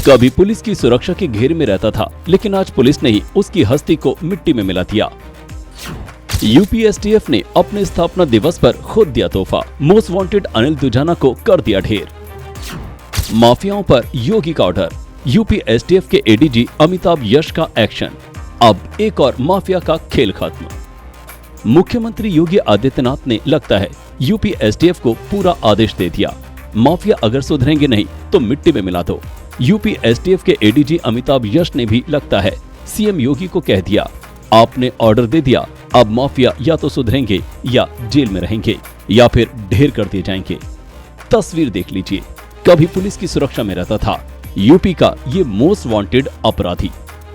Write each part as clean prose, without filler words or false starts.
कभी पुलिस की सुरक्षा के घेरे में रहता था, लेकिन आज पुलिस ने ही उसकी हस्ती को मिट्टी में मिला दिया। यूपी एसटीएफ ने अपने स्थापना दिवस पर खुद दिया तोहफा, मोस्ट वांटेड अनिल दुजाना को कर दिया ढेर। माफियाओं पर योगी का ऑर्डर, यूपी एसटीएफ के एडीजी अमिताभ यश का एक्शन, अब एक और माफिया का खेल खत्म। मुख्यमंत्री योगी आदित्यनाथ ने लगता है यूपी एसटीएफ को पूरा आदेश दे दिया, माफिया अगर सुधरेंगे नहीं तो मिट्टी में मिला दो। यूपी एसटीएफ के एडीजी अमिताभ यश ने भी लगता है सीएम योगी को कह दिया, आपने ऑर्डर दे दिया, अब माफिया या तो सुधरेंगे या जेल में रहेंगे या फिर ढेर कर दिए जाएंगे। तस्वीर देख लीजिए, कभी पुलिस की सुरक्षा में रहता था यूपी का ये मोस्ट वांटेड अपराधी,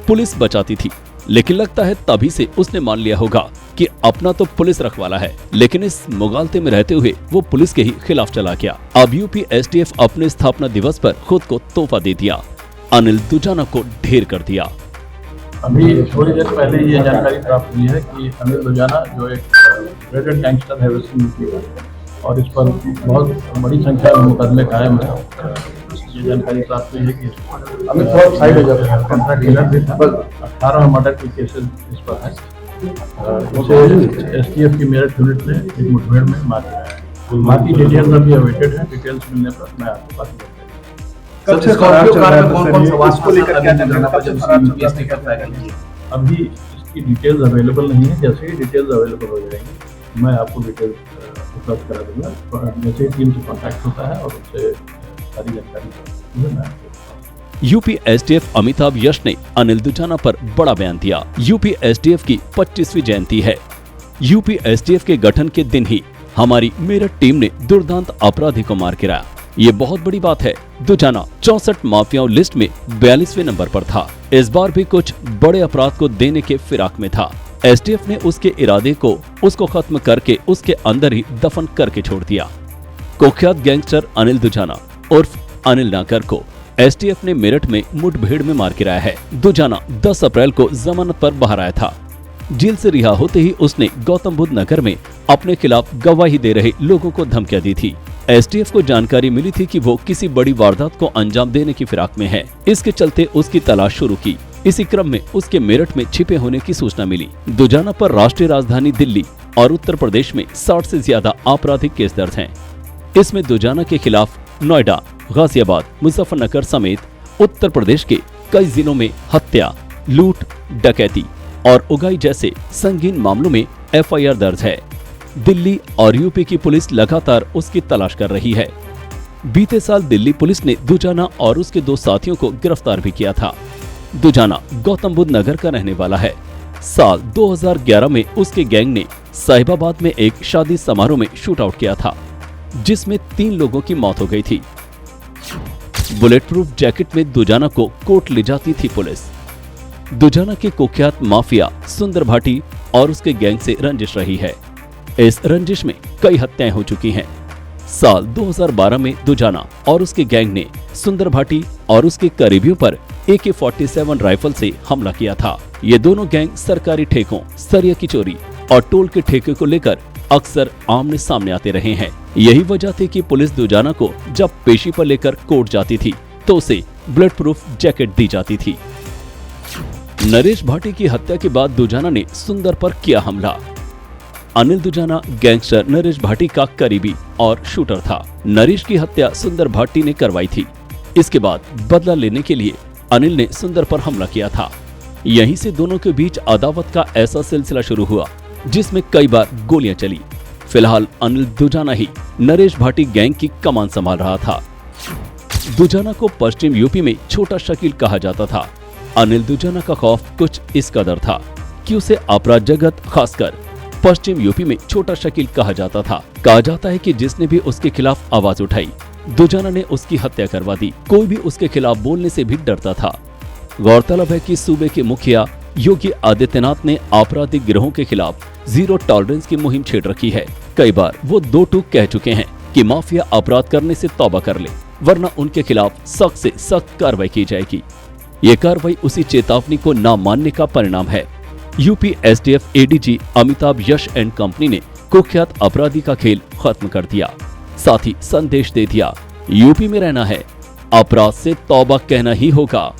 पुलिस बचाती थी, लेकिन लगता है तभी से उसने मान लिया होगा कि अपना तो पुलिस रखवाला है, लेकिन इस मुगालते में रहते हुए वो पुलिस के ही खिलाफ चला गया। अब यूपी एसटीएफ अपने स्थापना दिवस पर खुद को तोहफा दे दिया, अनिल दुजाना को ढेर कर दिया। अभी थोड़ी देर पहले ये जानकारी प्राप्त हुई है कि अनिल दुजाना जो एक ग्रेटेड गैंगस्टर है वेस्टर्न यूपी का, और इस पर बहुत बड़ी संख्या में मुकदमे कायम है। ये जानकारी प्राप्त हुई है कि अभी थोड़ा साइड हो जाता है, कॉन्ट्रैक्ट डीलर भी था, 18 मर्डर के केसेस इस पर है। एसटीएफ की मेरठ यूनिट ने एक मुठभेड़ में मार दिया है। बाकी डिटेल्स अभी अवेटेड है, डिटेल्स मिलने पर मैं आपको बात करूँगा। अभी इसकी डिटेल्स अवेलेबल नहीं है, जैसे ही डिटेल्स अवेलेबल हो जाएंगी मैं आपको डिटेल्स उपलब्ध करा दूंगा। जैसे ही टीम से कॉन्टैक्ट होता है और उससे सारी जानकारी यूपी एसटीएफ अमिताभ यश ने अनिल दुजाना पर बड़ा बयान दिया। यूपी एसटीएफ की 25वीं जयंती है। यूपी एसटीएफ के गठन के दिन ही हमारी मेरठ टीम ने दुर्दांत अपराधी को मार गिराया, ये बहुत बड़ी बात है। दुजाना 64 माफियाओं लिस्ट में 42वें नंबर पर था। इस बार भी कुछ बड़े अपराध को देने के फिराक में था। एसटीएफ ने उसके इरादे को उसको खत्म करके उसके अंदर ही दफन करके छोड़ दिया। कुख्यात गैंगस्टर अनिल दुजाना उर्फ अनिल नागर को एसटीएफ ने मेरठ में मुठभेड़ में मार गिराया है। दुजाना 10 अप्रैल को जमानत पर बाहर आया था। जेल से रिहा होते ही उसने गौतम बुद्ध नगर में अपने खिलाफ गवाही दे रहे लोगों को धमकियां दी थी। एसटीएफ को जानकारी मिली थी कि वो किसी बड़ी वारदात को अंजाम देने की फिराक में है, इसके चलते उसकी तलाश शुरू की। इसी क्रम में उसके मेरठ में छिपे होने की सूचना मिली। दुजाना पर राष्ट्रीय राजधानी दिल्ली और उत्तर प्रदेश में 60 से ज्यादा आपराधिक केस दर्ज हैं। इसमें दुजाना के खिलाफ नोएडा, गाजियाबाद, मुजफ्फरनगर समेत उत्तर प्रदेश के कई जिलों में हत्या, लूट, डकैती और उगाई जैसे संगीन मामलों में एफआईआर दर्ज है। दिल्ली और यूपी की पुलिस लगातार उसकी तलाश कर रही है। बीते साल दिल्ली पुलिस ने दुजाना और उसके 2 साथियों को गिरफ्तार भी किया था। दुजाना गौतम बुद्ध नगर का रहने वाला है। साल 2011 में उसके गैंग ने साहिबाबाद में एक शादी समारोह में शूट आउट किया था, जिसमें 3 लोगों की मौत हो गई थी। बुलेट प्रूफ जैकेट में दुजाना को कोर्ट ले जाती थी पुलिस। दुजाना के कुख्यात माफिया सुंदर भाटी और उसके गैंग से रंजिश रही है। इस रंजिश में कई हत्याएं हो चुकी हैं। साल 2012 में दुजाना और उसके गैंग ने सुंदर भाटी और उसके करीबियों पर AK-47 राइफल से हमला किया था। ये दोनों गैंग सरकारी ठेकों, सरिया की चोरी और टोल के ठेके को लेकर अक्सर आमने सामने आते रहे हैं। यही वजह थी कि पुलिस दुजाना को जब पेशी पर लेकर कोर्ट जाती थी तो उसे बुलेट प्रूफ जैकेट दी जाती थी। नरेश भाटी की हत्या के बाद दुजाना ने सुंदर पर किया हमला। अनिल दुजाना गैंगस्टर नरेश भाटी का करीबी और शूटर था। नरेश की हत्या सुंदर भाटी ने करवाई थी। इसके बाद बदला लेने के लिए अनिल ने सुंदर पर हमला किया था। यहीं से दोनों के बीच अदावत का ऐसा सिलसिला शुरू हुआ जिसमें कई बार गोलियां चली। फिलहाल अनिल दुजाना ही नरेश भाटी गैंग की कमान संभाल रहा था। दुजाना को पश्चिम यूपी में छोटा शकील कहा जाता था। अनिल दुजाना का खौफ कुछ इस कदर था कि उसे अपराध जगत खासकर पश्चिम यूपी में छोटा शकील कहा जाता था। कहा जाता है कि जिसने भी उसके खिलाफ आवाज उठाई दुजाना ने उसकी हत्या करवा दी। कोई भी उसके खिलाफ बोलने से भी डरता था। गौरतलब है कि सूबे के मुखिया योगी आदित्यनाथ ने आपराधिक गिरोहों के खिलाफ जीरो टॉलरेंस की मुहिम छेड़ रखी है। कई बार वो 2 टूक कह चुके हैं कि माफिया अपराध करने से तौबा कर ले, वरना उनके खिलाफ सख्त से सख्त कार्रवाई की जाएगी। ये कार्रवाई उसी चेतावनी को न मानने का परिणाम है। UP STF ADG Amitabh Yash and company ने कुख्यात अपराधी का खेल खत्म कर दिया। साथ ही संदेश दे दिया, यूपी में रहना है अपराध से तौबा कहना ही होगा।